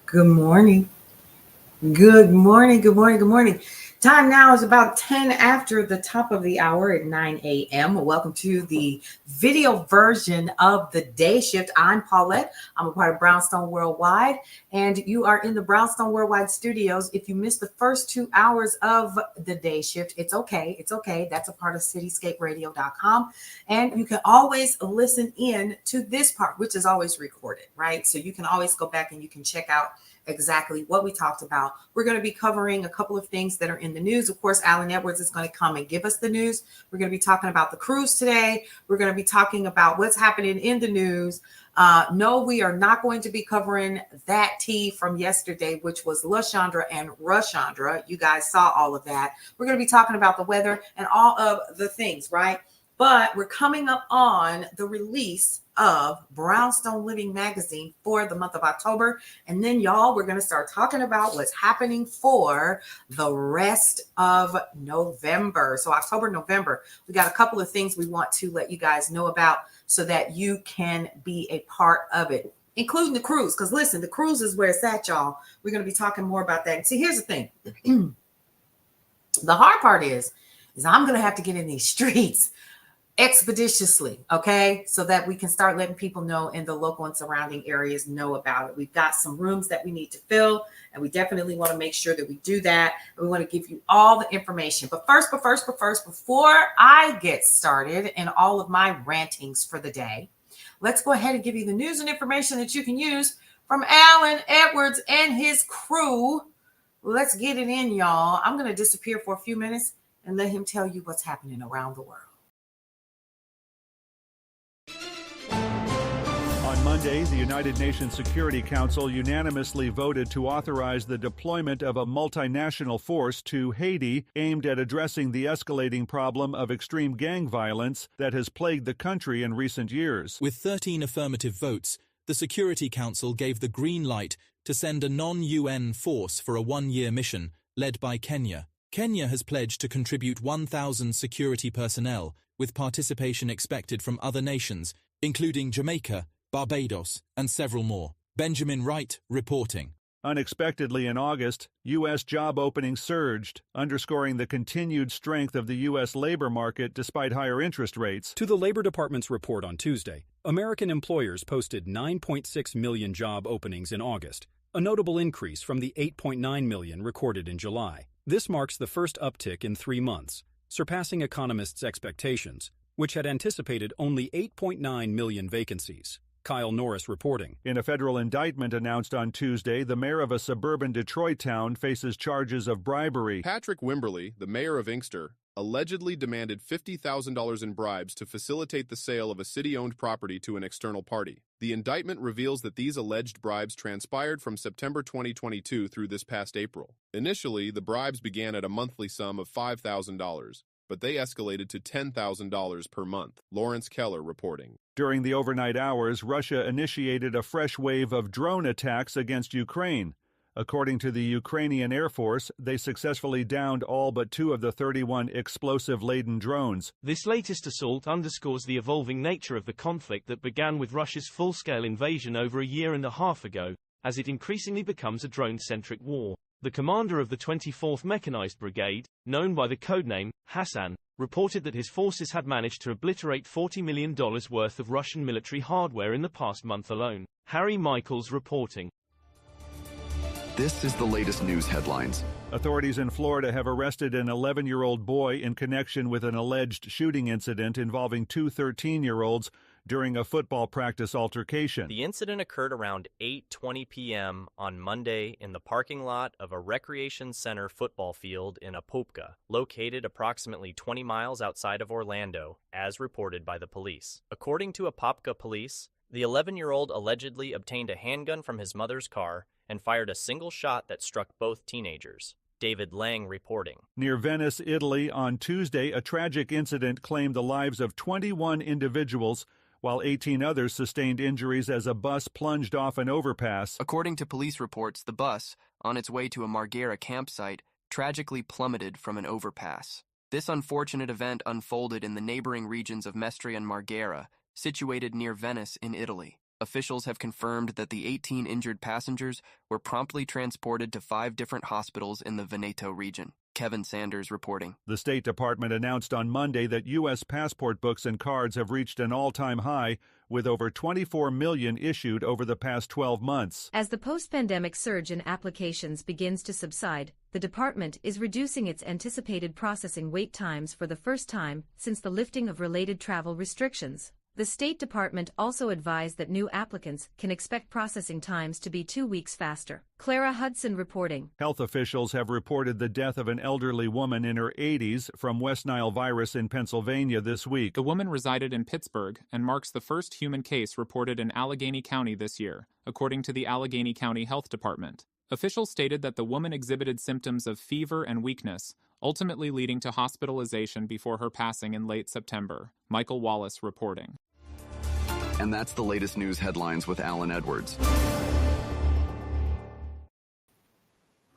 Good morning. Good morning. Good morning. Good morning. Time now is about 10 after the top of the hour at 9 a.m. Welcome to the video version of the day shift. I'm Paulette. I'm a part of Brownstone Worldwide, and you are in the Brownstone Worldwide studios. If you missed the first 2 hours of the day shift, it's okay. It's okay. That's a part of cityscaperadio.com. And you can always listen in to this part, which is always recorded, right? So you can always go back and you can check out exactly what we talked about. We're going to be covering a couple of things that are in the news. Of course, Alan Edwards is going to come and give us the news. We're going to be talking about the cruise today. We're going to be talking about what's happening in the news. No, we are not going to be covering that tea from yesterday, which was LaShondra and Rashandra. You guys saw all of that. We're going to be talking about the weather and all of the things, right? But we're coming up on the release of Brownstone Living Magazine for the month of October. And then, y'all, we're going to start talking about what's happening for the rest of November. So October, November, we got a couple of things we want to let you guys know about so that you can be a part of it, including the cruise. Because listen, the cruise is where it's at, y'all. We're going to be talking more about that. And see, here's the thing. The hard part is I'm going to have to get in these streets expeditiously, okay, so that we can start letting people know in the local and surrounding areas know about it. We've got some rooms that we need to fill, and we definitely want to make sure that we do that. We want to give you all the information. But first, before I get started in all of my rantings for the day, let's go ahead and give you the news and information that you can use from Alan Edwards and his crew. Let's get it in, y'all. I'm going to disappear for a few minutes and let him tell you what's happening around the world. On Monday, the United Nations Security Council unanimously voted to authorize the deployment of a multinational force to Haiti aimed at addressing the escalating problem of extreme gang violence that has plagued the country in recent years. With 13 affirmative votes, the Security Council gave the green light to send a non-UN force for a one-year mission led by Kenya. Kenya has pledged to contribute 1,000 security personnel, with participation expected from other nations, including Jamaica, Barbados, and several more. Benjamin Wright reporting. Unexpectedly in August, U.S. job openings surged, underscoring the continued strength of the U.S. labor market despite higher interest rates. To the Labor Department's report on Tuesday, American employers posted 9.6 million job openings in August, a notable increase from the 8.9 million recorded in July. This marks the first uptick in 3 months, surpassing economists' expectations, which had anticipated only 8.9 million vacancies. Kyle Norris reporting. In a federal indictment announced on Tuesday, the mayor of a suburban Detroit town faces charges of bribery. Patrick Wimberly, the mayor of Inkster, allegedly demanded $50,000 in bribes to facilitate the sale of a city-owned property to an external party. The indictment reveals that these alleged bribes transpired from September 2022 through this past April. Initially, the bribes began at a monthly sum of $5,000, but they escalated to $10,000 per month. Lawrence Keller reporting. During the overnight hours, Russia initiated a fresh wave of drone attacks against Ukraine. According to the Ukrainian Air Force, they successfully downed all but 2 of the 31 explosive-laden drones. This latest assault underscores the evolving nature of the conflict that began with Russia's full-scale invasion over a year and a half ago, as it increasingly becomes a drone-centric war. The commander of the 24th Mechanized Brigade, known by the codename Hassan, reported that his forces had managed to obliterate $40 million worth of Russian military hardware in the past month alone. Harry Michaels reporting. This is the latest news headlines. Authorities in Florida have arrested an 11-year-old boy in connection with an alleged shooting incident involving 2 13-year-olds during a football practice altercation. The incident occurred around 8:20 p.m. on Monday in the parking lot of a recreation center football field in Apopka, located approximately 20 miles outside of Orlando, as reported by the police. According to Apopka police, the 11-year-old allegedly obtained a handgun from his mother's car and fired a single shot that struck both teenagers. David Lang reporting. Near Venice, Italy, on Tuesday, a tragic incident claimed the lives of 21 individuals, while 18 others sustained injuries as a bus plunged off an overpass. According to police reports, the bus, on its way to a Marghera campsite, tragically plummeted from an overpass. This unfortunate event unfolded in the neighboring regions of Mestre and Marghera, situated near Venice in Italy. Officials have confirmed that the 18 injured passengers were promptly transported to 5 different hospitals in the Veneto region. Kevin Sanders reporting. The State Department announced on Monday that U.S. passport books and cards have reached an all-time high, with over 24 million issued over the past 12 months. As the post-pandemic surge in applications begins to subside, the department is reducing its anticipated processing wait times for the first time since the lifting of related travel restrictions. The State Department also advised that new applicants can expect processing times to be 2 weeks faster. Clara Hudson reporting. Health officials have reported the death of an elderly woman in her 80s from West Nile virus in Pennsylvania this week. The woman resided in Pittsburgh and marks the first human case reported in Allegheny County this year, according to the Allegheny County Health Department. Officials stated that the woman exhibited symptoms of fever and weakness, ultimately leading to hospitalization before her passing in late September. Michael Wallace reporting. And that's the latest news headlines with Alan Edwards.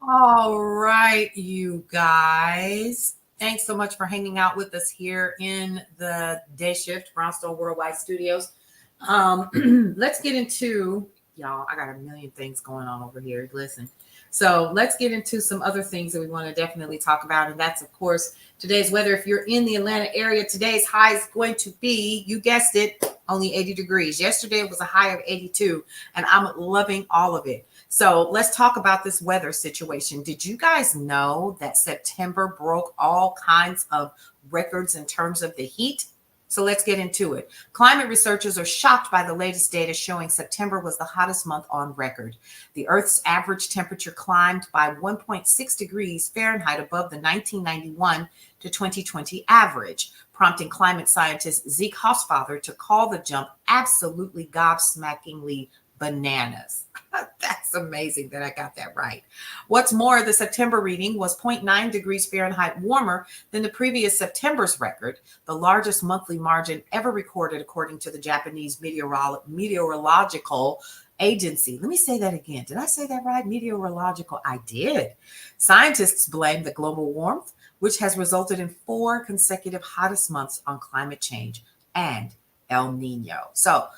All right, you guys. Thanks so much for hanging out with us here in the Day Shift Brownstone Worldwide Studios. Let's get into, y'all, I got a million things going on over here. Listen. So let's get into some other things that we want to definitely talk about. And that's, of course, today's weather. If you're in the Atlanta area, today's high is going to be, you guessed it, only 80 degrees. Yesterday it was a high of 82, and I'm loving all of it. So let's talk about this weather situation. Did you guys know that September broke all kinds of records in terms of the heat? So let's get into it. Climate researchers are shocked by the latest data showing September was the hottest month on record. The Earth's average temperature climbed by 1.6 degrees Fahrenheit above the 1991 to 2020 average, prompting climate scientist Zeke Hosfather to call the jump absolutely gobsmackingly bananas. That's amazing that I got that right. What's more, the September reading was 0.9 degrees Fahrenheit warmer than the previous September's record, the largest monthly margin ever recorded according to the Japanese meteorological agency. Let me say that again. Did I say that right? Meteorological. I did. Scientists blame the global warmth, which has resulted in 4 consecutive hottest months on climate change and El Nino. So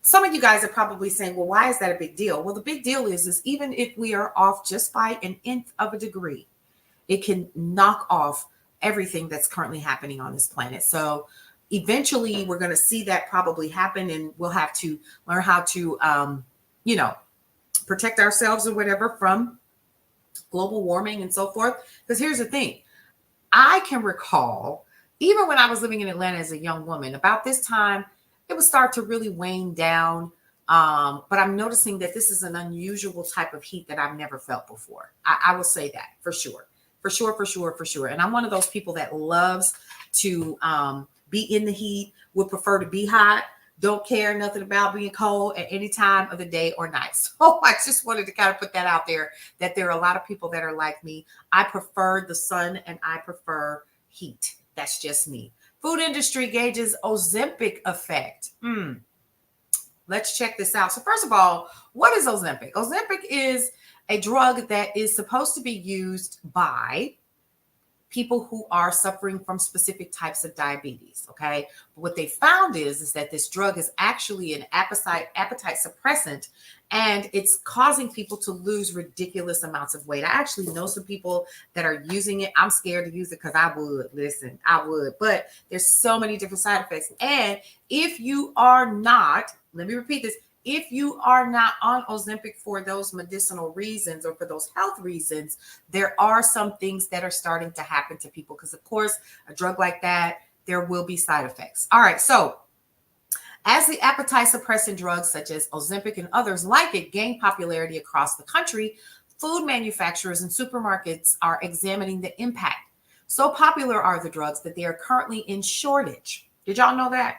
some of you guys are probably saying, well, why is that a big deal? Well, the big deal is even if we are off just by an nth of a degree, it can knock off everything that's currently happening on this planet. So eventually we're going to see that probably happen, and we'll have to learn how to, protect ourselves or whatever from global warming and so forth. Because here's the thing. I can recall, even when I was living in Atlanta as a young woman, about this time, it would start to really wane down. But I'm noticing that this is an unusual type of heat that I've never felt before. I will say that for sure. And I'm one of those people that loves to be in the heat, would prefer to be hot, don't care nothing about being cold at any time of the day or night. So I just wanted to kind of put that out there, that there are a lot of people that are like me. I prefer the sun and I prefer heat. That's just me. Food industry gauges Ozempic effect. Let's check this out. So first of all, what is Ozempic? Ozempic is a drug that is supposed to be used by people who are suffering from specific types of diabetes, okay? But what they found is that this drug is actually an appetite suppressant, and it's causing people to lose ridiculous amounts of weight. I actually know some people that are using it. I'm scared to use it because I would. But there's so many different side effects. And if you are not, let me repeat this, if you are not on Ozempic for those medicinal reasons or for those health reasons, there are some things that are starting to happen to people because, of course, a drug like that, there will be side effects. All right, so as the appetite suppressant drugs such as Ozempic and others like it gain popularity across the country, food manufacturers and supermarkets are examining the impact. So popular are the drugs that they are currently in shortage. Did y'all know that?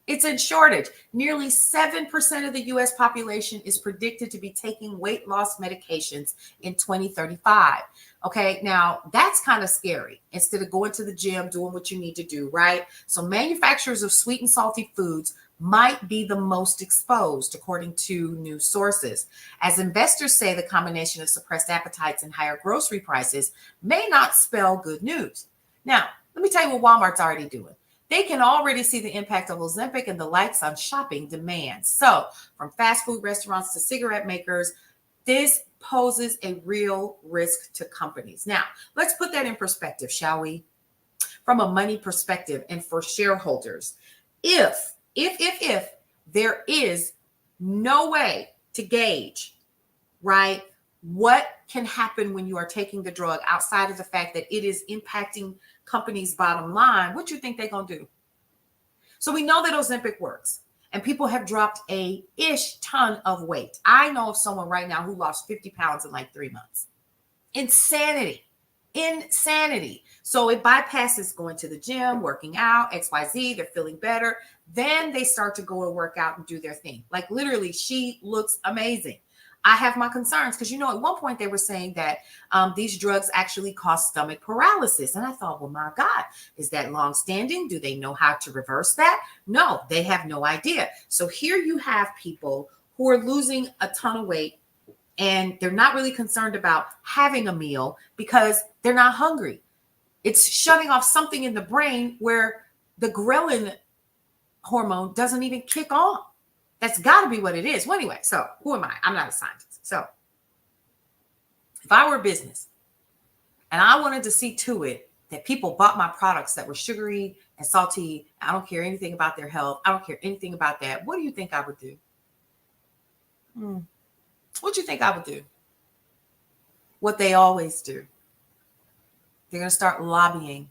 It's in shortage. Nearly 7% of the U.S. population is predicted to be taking weight loss medications in 2035. Okay, now that's kind of scary. Instead of going to the gym, doing what you need to do, right? So manufacturers of sweet and salty foods might be the most exposed, according to news sources. As investors say, the combination of suppressed appetites and higher grocery prices may not spell good news. Now, let me tell you what Walmart's already doing. they can already see the impact of Ozempic and the likes on shopping demand. So from fast food restaurants to cigarette makers, this poses a real risk to companies. Now, let's put that in perspective, shall we? From a money perspective and for shareholders, if there is no way to gauge, right, what can happen when you are taking the drug outside of the fact that it is impacting companies' bottom line, what do you think they're going to do? So we know that Ozempic works and people have dropped a ton of weight. I know of someone right now who lost 50 pounds in like 3 months. Insanity. So it bypasses going to the gym, working out, XYZ, they're feeling better. Then they start to go and work out and do their thing. Like literally, she looks amazing. I have my concerns because, at one point they were saying that these drugs actually cause stomach paralysis. And I thought, well, my God, is that long-standing? Do they know how to reverse that? No, they have no idea. So here you have people who are losing a ton of weight and they're not really concerned about having a meal because they're not hungry. It's shutting off something in the brain where the ghrelin hormone doesn't even kick on. That's got to be what it is. Well, anyway, so who am I? I'm not a scientist. So if I were a business and I wanted to see to it that people bought my products that were sugary and salty, I don't care anything about their health. I don't care anything about that. What do you think I would do? What do you think I would do? What they always do. They're going to start lobbying.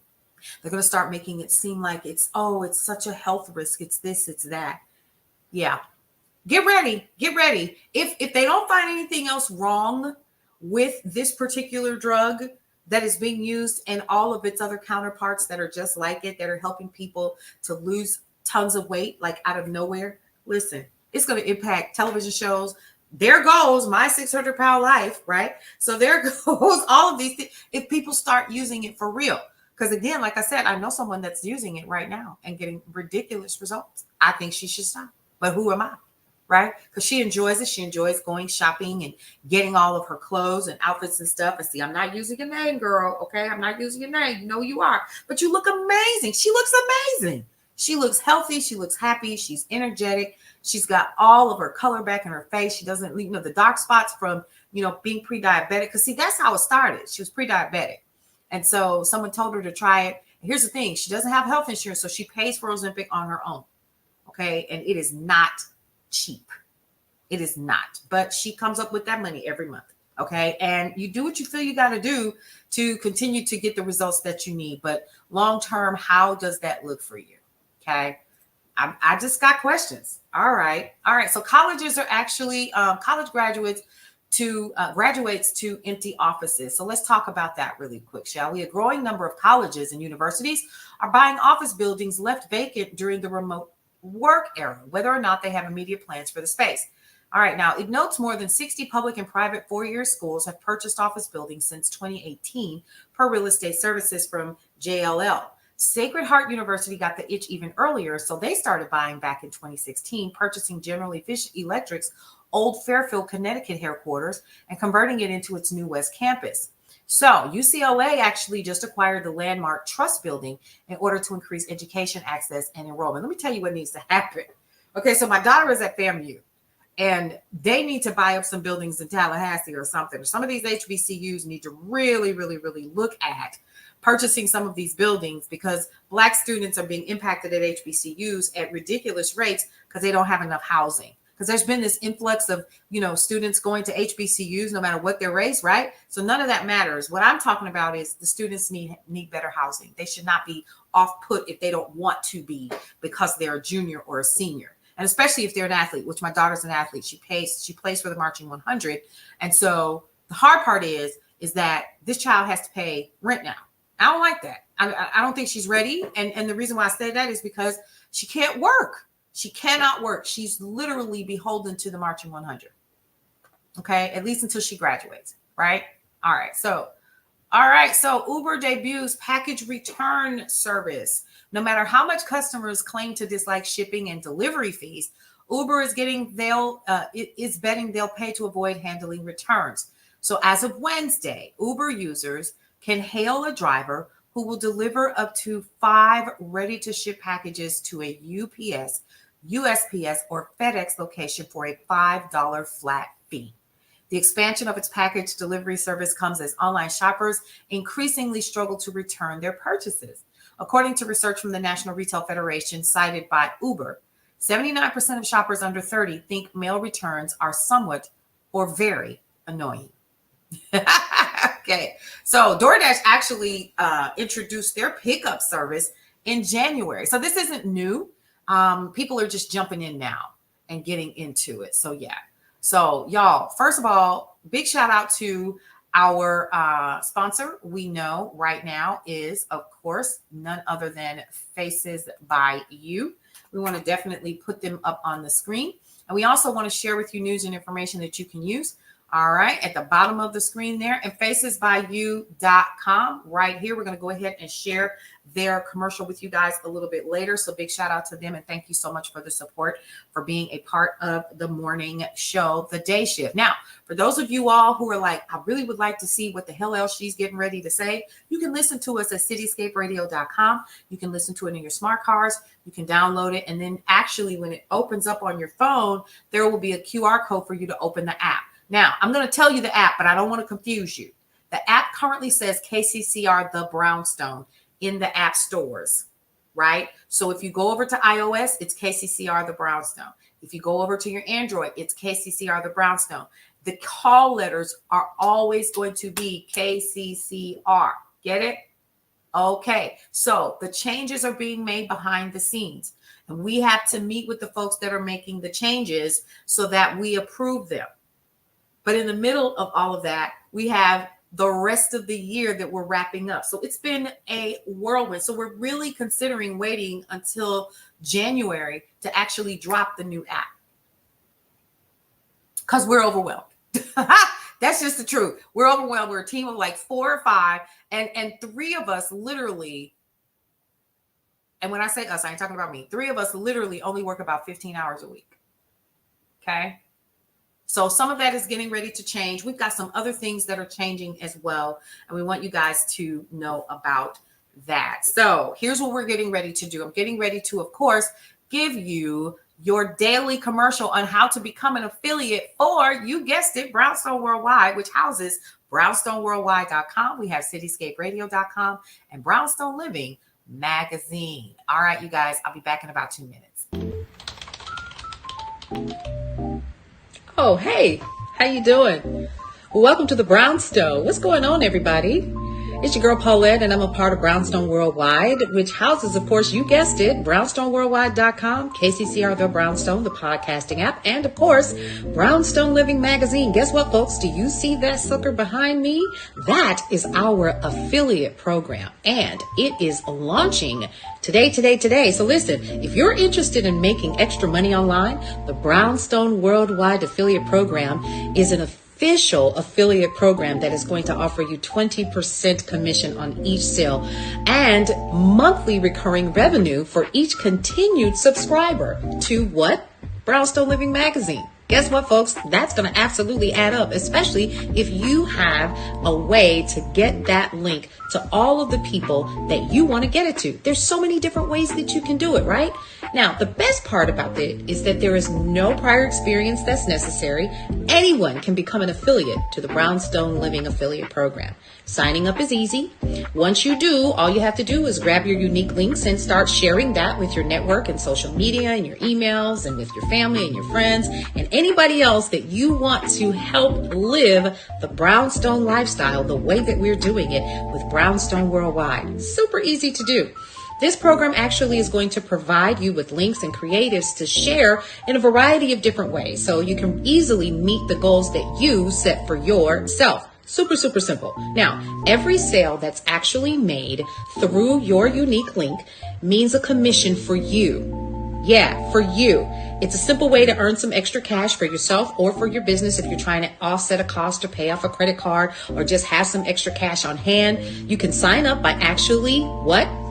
They're going to start making it seem like it's such a health risk. It's this, it's that. Yeah. Get ready. If they don't find anything else wrong with this particular drug that is being used and all of its other counterparts that are just like it, that are helping people to lose tons of weight, like out of nowhere, listen, it's going to impact television shows. There goes my 600-pound life, right? So there goes all of these things if people start using it for real. Because again, like I said, I know someone that's using it right now and getting ridiculous results. I think she should stop. But who am I? Right? Because she enjoys it. She enjoys going shopping and getting all of her clothes and outfits and stuff. And see, I'm not using your name, girl. Okay. I'm not using your name. You know you are. But you look amazing. She looks amazing. She looks healthy. She looks happy. She's energetic. She's got all of her color back in her face. She doesn't, the dark spots from, being pre-diabetic. Because see, that's how it started. She was pre-diabetic. And so someone told her to try it. And here's the thing. She doesn't have health insurance. So she pays for Ozempic on her own. Okay. And it is not cheap. It is not, but she comes up with that money every month. Okay. And you do what you feel you got to do to continue to get the results that you need. But long-term, how does that look for you? Okay. I just got questions. All right. So colleges are actually college graduates to empty offices. So let's talk about that really quick, shall we? A growing number of colleges and universities are buying office buildings left vacant during the remote work era, whether or not they have immediate plans for the space. All right, now it notes more than 60 public and private four-year schools have purchased office buildings since 2018 per Real Estate Services from JLL. Sacred Heart University got the itch even earlier, so they started buying back in 2016, purchasing General Electric's old Fairfield, Connecticut headquarters and converting it into its new West Campus. So UCLA actually just acquired the landmark Trust Building in order to increase education access and enrollment. Let me tell you what needs to happen. Okay, so my daughter is at FAMU, and they need to buy up some buildings in Tallahassee or something. Some of these HBCUs need to really, really, really look at purchasing some of these buildings because Black students are being impacted at HBCUs at ridiculous rates because they don't have enough housing. Because there's been this influx of, students going to HBCUs no matter what their race, right? So none of that matters. What I'm talking about is the students need better housing. They should not be off-put if they don't want to be because they're a junior or a senior. And especially if they're an athlete, which my daughter's an athlete. She plays for the Marching 100. And so the hard part is that this child has to pay rent now. I don't like that. I don't think she's ready. And the reason why I say that is because she can't work. She cannot work. She's literally beholden to the Marching 100. Okay. At least until she graduates. Right. All right. So Uber debuts package return service. No matter how much customers claim to dislike shipping and delivery fees, Uber is betting they'll pay to avoid handling returns. So as of Wednesday, Uber users can hail a driver, who will deliver up to 5 ready-to-ship packages to a UPS, USPS, or FedEx location for a $5 flat fee. The expansion of its package delivery service comes as online shoppers increasingly struggle to return their purchases. According to research from the National Retail Federation cited by Uber, 79% of shoppers under 30 think mail returns are somewhat or very annoying. Okay, so DoorDash actually introduced their pickup service in January. So this isn't new. People are just jumping in now and getting into it. So yeah. So y'all, first of all, big shout out to our sponsor. We know right now is, of course, none other than Faces by You. We want to definitely put them up on the screen. And we also want to share with you news and information that you can use. All right, at the bottom of the screen there, and facesbyyou.com right here. We're going to go ahead and share their commercial with you guys a little bit later. So big shout out to them, and thank you so much for the support, for being a part of the morning show, The Day Shift. Now, for those of you all who are like, I really would like to see what the hell else she's getting ready to say, you can listen to us at cityscaperadio.com. You can listen to it in your smart cars. You can download it, and then actually when it opens up on your phone, there will be a QR code for you to open the app. Now, I'm going to tell you the app, but I don't want to confuse you. The app currently says KCCR The Brownstone in the app stores, right? So if you go over to iOS, it's KCCR The Brownstone. If you go over to your Android, it's KCCR The Brownstone. The call letters are always going to be KCCR. Get it? Okay. So the changes are being made behind the scenes, and we have to meet with the folks that are making the changes so that we approve them. But in the middle of all of that, we have the rest of the year that we're wrapping up. So it's been a whirlwind. So we're really considering waiting until January to actually drop the new app, because we're overwhelmed. That's just the truth. We're overwhelmed. We're a team of like 4 or 5, and 3 of us literally, and when I say us, I ain't talking about me. 3 of us literally only work about 15 hours a week. Okay. So some of that is getting ready to change. We've got some other things that are changing as well, and we want you guys to know about that. So here's what we're getting ready to do. I'm getting ready to, of course, give you your daily commercial on how to become an affiliate for, you guessed it, Brownstone Worldwide, which houses brownstoneworldwide.com. We have cityscaperadio.com and Brownstone Living Magazine. All right, you guys, I'll be back in about 2 minutes. Oh, hey, how you doing? Welcome to the Brownstone. What's going on, everybody? It's your girl Paulette, and I'm a part of Brownstone Worldwide, which houses, of course, you guessed it, brownstoneworldwide.com, KCCR The Brownstone, the podcasting app, and, of course, Brownstone Living Magazine. Guess what, folks? Do you see that sucker behind me? That is our affiliate program, and it is launching today. So listen, if you're interested in making extra money online, the Brownstone Worldwide Affiliate Program is an official affiliate program that is going to offer you 20% commission on each sale and monthly recurring revenue for each continued subscriber to what? Brownstone Living Magazine. Guess what, folks? That's going to absolutely add up, especially if you have a way to get that link to all of the people that you want to get it to. There's so many different ways that you can do it, right? Now, the best part about it is that there is no prior experience that's necessary. Anyone can become an affiliate to the Brownstone Living Affiliate Program. Signing up is easy. Once you do, all you have to do is grab your unique links and start sharing that with your network and social media and your emails and with your family and your friends and anybody else that you want to help live the Brownstone lifestyle the way that we're doing it with Brownstone Worldwide. Super easy to do. This program actually is going to provide you with links and creatives to share in a variety of different ways, so you can easily meet the goals that you set for yourself. Super simple. Now, every sale that's actually made through your unique link means a commission for you. Yeah, for you. It's a simple way to earn some extra cash for yourself or for your business if you're trying to offset a cost or pay off a credit card or just have some extra cash on hand. You can sign up by actually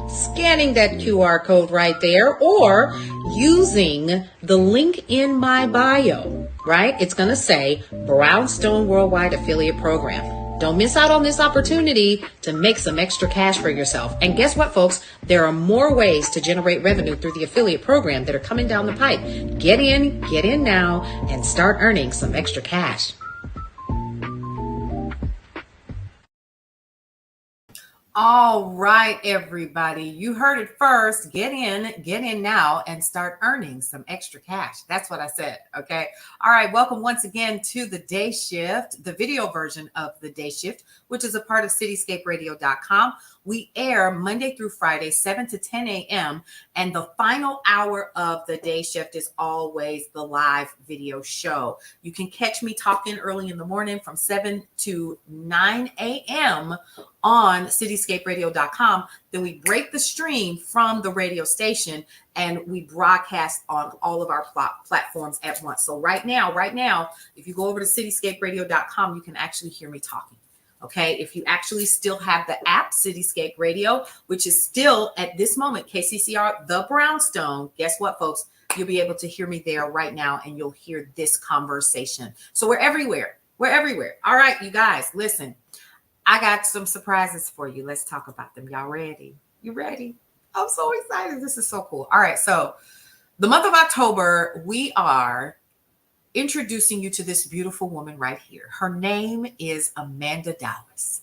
scanning that QR code right there or using the link in my bio, right? It's going to say Brownstone Worldwide Affiliate Program. Don't miss out on this opportunity to make some extra cash for yourself. And guess what, folks? There are more ways to generate revenue through the affiliate program that are coming down the pipe. Get in now, and start earning some extra cash. All right, everybody. You heard it first. Get in now and start earning some extra cash. That's what I said. Okay. All right. Welcome once again to the Day Shift, the video version of the Day Shift, which is a part of cityscaperadio.com. We air Monday through Friday, 7 to 10 a.m. And the final hour of the Day Shift is always the live video show. You can catch me talking early in the morning from 7 to 9 a.m. on cityscaperadio.com. Then we break the stream from the radio station and we broadcast on all of our platforms at once. So right now, if you go over to cityscaperadio.com, you can actually hear me talking. Okay, if you actually still have the app Cityscape Radio, which is still at this moment KCCR the Brownstone, guess what, folks? You'll be able to hear me there right now, and you'll hear this conversation. So we're everywhere. All right, you guys, listen. I got some surprises for you. Let's talk about them. Y'all ready? You ready? I'm so excited. This is so cool. All right, so the month of October, we are introducing you to this beautiful woman right here. Her name is Amanda Dallas.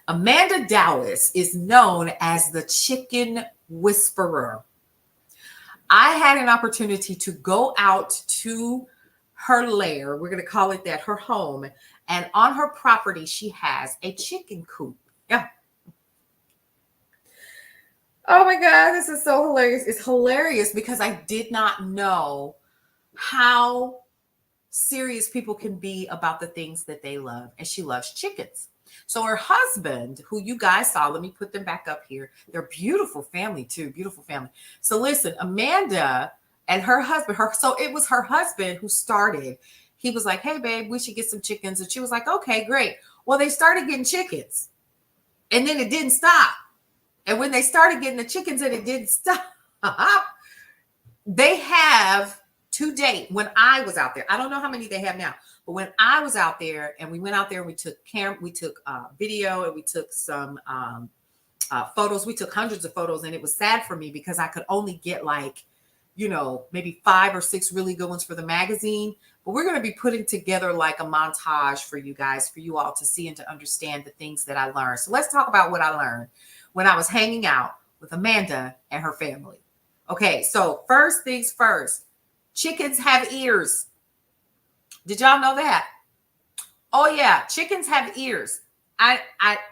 Amanda Dallas is known as the Chicken Whisperer. I had an opportunity to go out to her lair. We're going to call it that, her home. And on her property, she has a chicken coop. Yeah. Oh my God, this is so hilarious. It's hilarious because I did not know how serious people can be about the things that they love. And she loves chickens. So her husband, who you guys saw, let me put them back up here. They're beautiful family too, beautiful family. So listen, Amanda and her husband, so it was her husband who started. He was like, hey babe, we should get some chickens. And she was like, okay, great. Well, they started getting chickens and then it didn't stop. And when they started getting the chickens and it didn't stop, they have to date, when I was out there, I don't know how many they have now, but when I was out there and we went out there and we took video and we took some photos, we took hundreds of photos, and it was sad for me because I could only get maybe 5 or 6 really good ones for the magazine. But we're going to be putting together like a montage for you guys, for you all to see and to understand the things that I learned. So let's talk about what I learned when I was hanging out with Amanda and her family. Okay, so first things first. Chickens have ears. Did y'all know that? Oh yeah, chickens have ears. I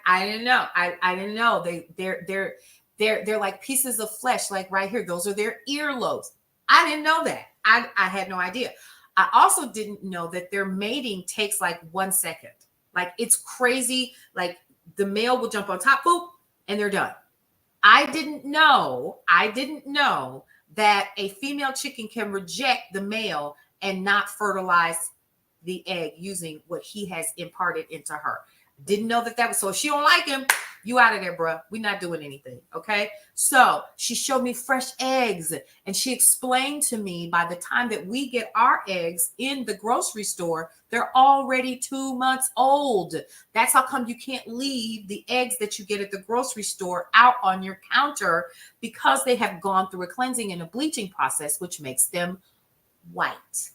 didn't know. I didn't know. They're like pieces of flesh, like right here. Those are their earlobes. I didn't know that. I had no idea. I also didn't know that their mating takes like 1 second. Like it's crazy. Like the male will jump on top, boop, and they're done. I didn't know that a female chicken can reject the male and not fertilize the egg using what he has imparted into her. Didn't know that was, so if she don't like him, you out of there, bruh. We're not doing anything, okay? So she showed me fresh eggs, and she explained to me by the time that we get our eggs in the grocery store, they're already 2 months old. That's how come you can't leave the eggs that you get at the grocery store out on your counter, because they have gone through a cleansing and a bleaching process, which makes them white.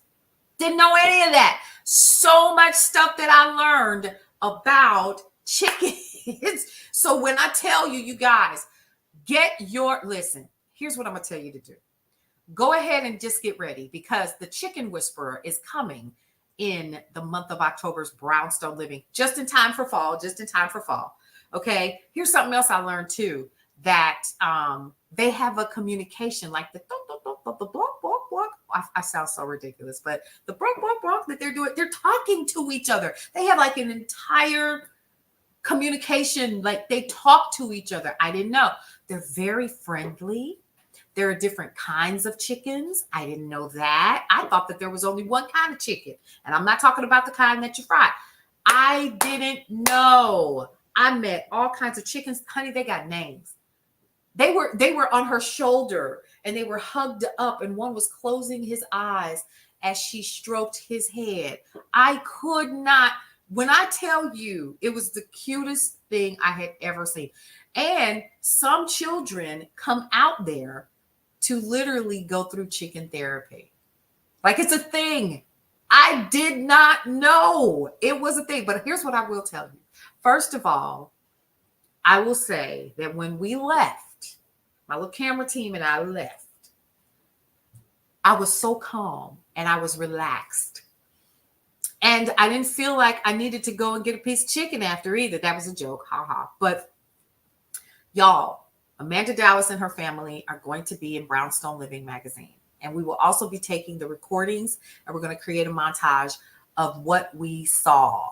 Didn't know any of that. So much stuff that I learned about chickens. So when I tell you, you guys, listen, here's what I'm going to tell you to do. Go ahead and just get ready, because the Chicken Whisperer is coming in the month of October's Brownstone Living, just in time for fall. Okay. Here's something else I learned too, that they have a communication like the I sound so ridiculous, but the that they're doing, they're talking to each other. They have like an entire communication, like they talk to each other. I didn't know. They're very friendly. There are different kinds of chickens. I didn't know that. I thought that there was only one kind of chicken. And I'm not talking about the kind that you fry. I didn't know. I met all kinds of chickens. Honey, they got names. They were on her shoulder and they were hugged up, and one was closing his eyes as she stroked his head. I could not When I tell you, it was the cutest thing I had ever seen. And some children come out there to literally go through chicken therapy. Like, it's a thing. I did not know it was a thing. But here's what I will tell you. First of all, I will say that when we left, my little camera team and I left, I was so calm and I was relaxed. And I didn't feel like I needed to go and get a piece of chicken after either. That was a joke. Ha ha. But y'all, Amanda Dallas and her family are going to be in Brownstone Living magazine. And we will also be taking the recordings and we're going to create a montage of what we saw.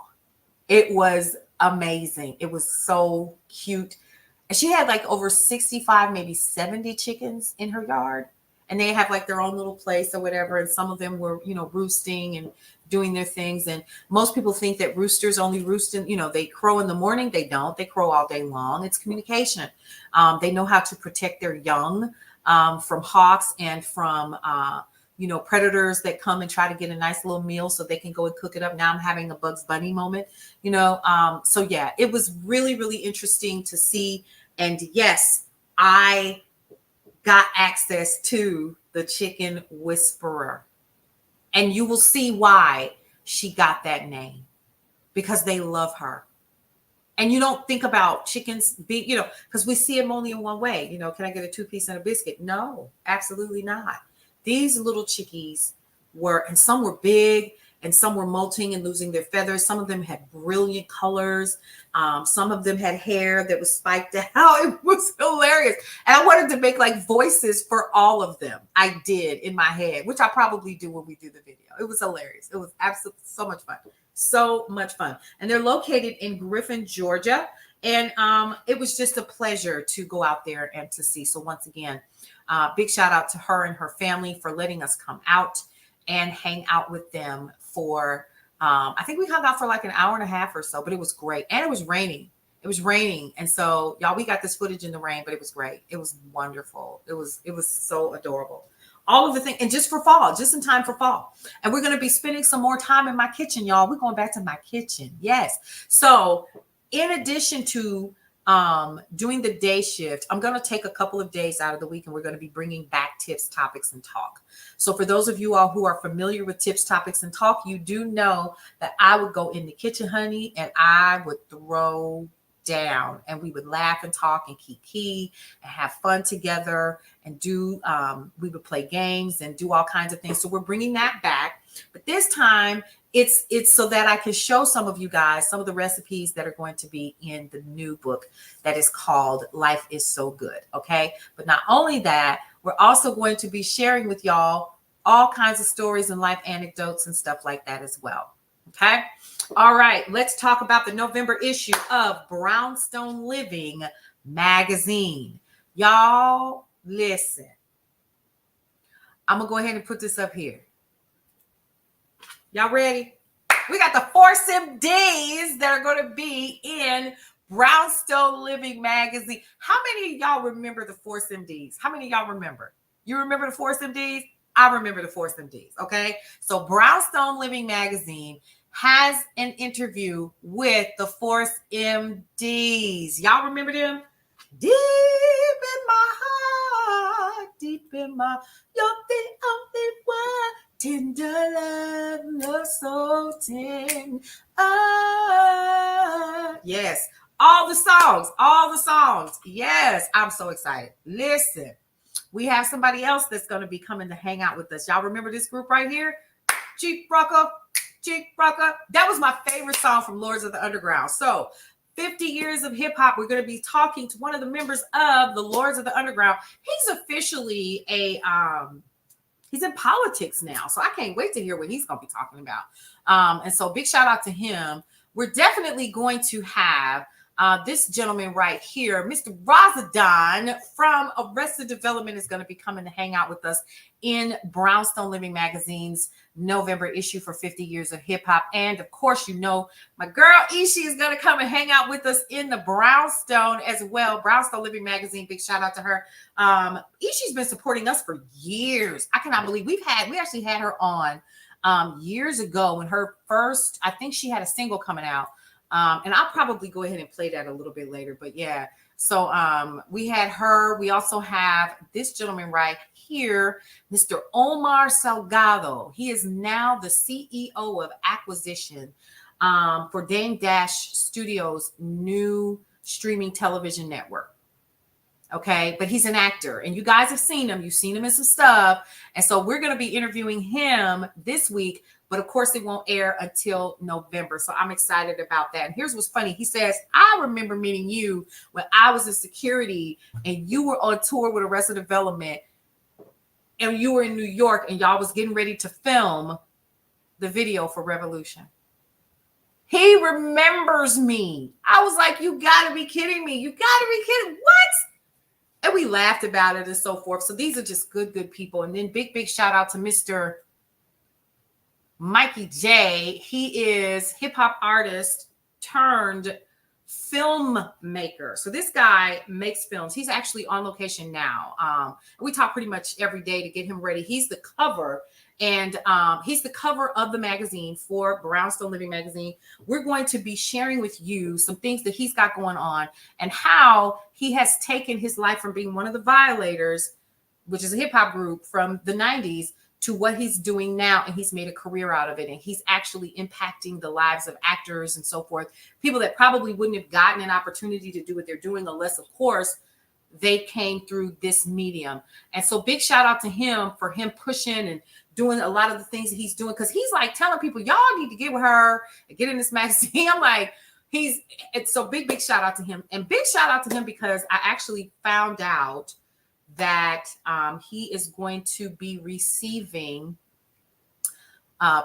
It was amazing. It was so cute. And she had like over 65, maybe 70 chickens in her yard. And they have like their own little place or whatever. And some of them were, roosting and doing their things. And most people think that roosters only roost in, they crow in the morning. They don't. They crow all day long. It's communication. They know how to protect their young from hawks and from, predators that come and try to get a nice little meal so they can go and cook it up. Now I'm having a Bugs Bunny moment, So yeah, it was really, really interesting to see. And yes, I got access to the chicken whisperer. And you will see why she got that name, because they love her. And you don't think about chickens being, because we see them only in one way. Can I get a 2-piece and a biscuit? No, absolutely not. These little chickies were, and some were big, and some were molting and losing their feathers. Some of them had brilliant colors. Some of them had hair that was spiked out. It was hilarious. And I wanted to make like voices for all of them. I did in my head, which I probably do when we do the video. It was hilarious. It was absolutely so much fun. So much fun. And they're located in Griffin, Georgia. And it was just a pleasure to go out there and to see. So once again, big shout out to her and her family for letting us come out and hang out with them for, I think we hung out for like an hour and a half or so, but it was great. And it was raining. It was raining. And so y'all, we got this footage in the rain, but it was great. It was wonderful. It was so adorable. All of the things, and just for fall, just in time for fall. And we're going to be spending some more time in my kitchen, y'all. We're going back to my kitchen. Yes. So in addition to doing the day shift, I'm going to take a couple of days out of the week and we're going to be bringing back tips, topics, and talk. So for those of you all who are familiar with tips, topics, and talk, you do know that I would go in the kitchen, honey, and I would throw down and we would laugh and talk and kiki and have fun together and do, we would play games and do all kinds of things. So we're bringing that back. But this time, it's so that I can show some of you guys some of the recipes that are going to be in the new book that is called Life is So Good. Okay. But not only that, we're also going to be sharing with y'all all kinds of stories and life anecdotes and stuff like that as well. Okay. All right. Let's talk about the November issue of Brownstone Living magazine. Y'all listen. I'm going to go ahead and put this up here. Y'all ready? We got the foursome days that are going to be in Brownstone Living magazine. How many of y'all remember the foursome Ds? How many of y'all remember? You remember the foursome Ds? I remember the foursome Ds. Okay. So Brownstone Living magazine has an interview with the Force MDs. Y'all remember them? Deep in my heart, deep in my, you're the only one. Tender love, love so tender. Yes, all the songs. Yes, I'm so excited. Listen, we have somebody else that's going to be coming to hang out with us. Y'all remember this group right here? Cheek Rucker. That was my favorite song from Lords of the Underground. So 50 years of hip hop. We're going to be talking to one of the members of the Lords of the Underground. He's officially he's in politics now. So I can't wait to hear what he's going to be talking about. And so big shout out to him. We're definitely going to have this gentleman right here, Mr. Razadon from Arrested Development, is going to be coming to hang out with us in Brownstone Living magazine's November issue for 50 years of hip hop. And of course, my girl Ishi is going to come and hang out with us in the Brownstone as well. Brownstone Living magazine, big shout out to her. Ishi's been supporting us for years. I cannot believe we actually had her on years ago when her first, I think she had a single coming out. And I'll probably go ahead and play that a little bit later. But yeah, so we had her. We also have this gentleman right here, Mr. Omar Salgado. He is now the CEO of acquisition for Dame Dash Studios' new streaming television network. Okay, but he's an actor, and you guys have seen him. You've seen him in some stuff. And so we're going to be interviewing him this week, but of course it won't air until November. So I'm excited about that. And here's what's funny. He says, I remember meeting you when I was in security and you were on tour with Arrested Development and you were in New York and y'all was getting ready to film the video for Revolution. He remembers me. I was like, you gotta be kidding me. You gotta be kidding. What? And we laughed about it and so forth. So these are just good people. And then big shout out to Mr. Mikey J. He is hip hop artist turned filmmaker. So this guy makes films. He's actually on location now. We talk pretty much every day to get him ready. He's the cover. And he's the cover of the magazine for Brownstone Living Magazine. We're going to be sharing with you some things that he's got going on and how he has taken his life from being one of the Violators, which is a hip hop group from the 90s, to what he's doing now. And he's made a career out of it. And he's actually impacting the lives of actors and so forth. People that probably wouldn't have gotten an opportunity to do what they're doing unless, of course, they came through this medium. And so big shout out to him for him pushing and doing a lot of the things that he's doing, because he's like telling people, y'all need to get with her and get in this magazine. I'm like, it's so big shout out to him. And big shout out to him because I actually found out that he is going to be receiving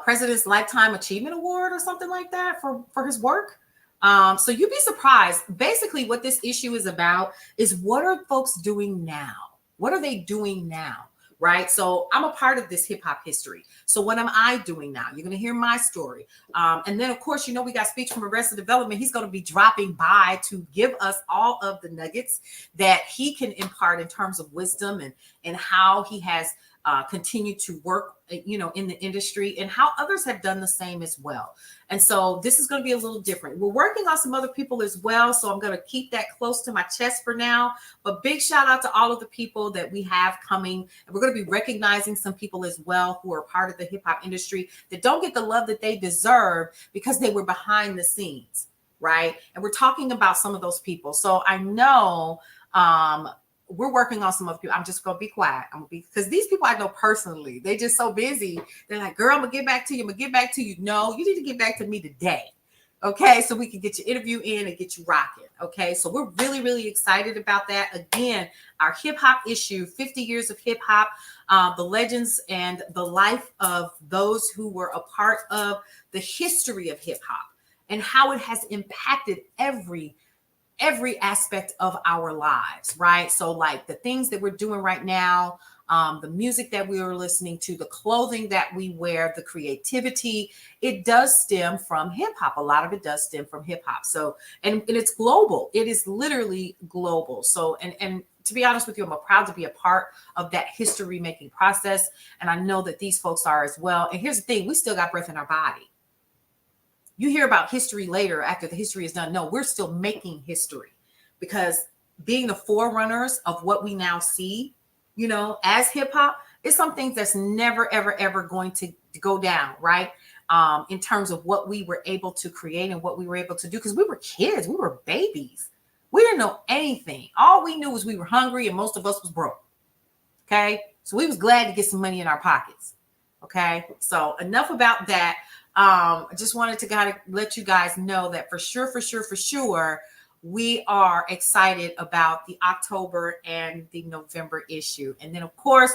President's Lifetime Achievement Award or something like that for his work. So you'd be surprised. Basically, what this issue is about is what are folks doing now? What are they doing now? Right. So I'm a part of this hip hop history. So what am I doing now? You're going to hear my story. And then, of course, we got speech from Arrested Development. He's going to be dropping by to give us all of the nuggets that he can impart in terms of wisdom and how he has continued to work, in the industry and how others have done the same as well. And so this is going to be a little different. We're working on some other people as well. So I'm going to keep that close to my chest for now. But big shout out to all of the people that we have coming. And we're going to be recognizing some people as well who are part of the hip hop industry that don't get the love that they deserve because they were behind the scenes. Right. And we're talking about some of those people. So I know, we're working on some other people. I'm just going to be quiet. Because these people I know personally, they just so busy. They're like, girl, I'm going to get back to you. I'm going to get back to you. No, you need to get back to me today. Okay. So we can get your interview in and get you rocking. Okay. So we're really, really excited about that. Again, our hip hop issue, 50 years of hip hop, the legends and the life of those who were a part of the history of hip hop and how it has impacted every aspect of our lives, right? So like the things that we're doing right now, the music that we are listening to, the clothing that we wear, the creativity, it does stem from hip hop. A lot of it does stem from hip hop. So, and it's global. It is literally global. So, and to be honest with you, I'm proud to be a part of that history making process. And I know that these folks are as well. And here's the thing, we still got breath in our body. You hear about history later after the history is done. No, we're still making history because being the forerunners of what we now see, as hip hop is some things that's never, ever, ever going to go down, right? In terms of what we were able to create and what we were able to do, because we were kids, we were babies. We didn't know anything. All we knew was we were hungry and most of us was broke. Okay. So we was glad to get some money in our pockets. Okay. So enough about that. I just wanted to let you guys know that for sure, we are excited about the October and the November issue. And then, of course,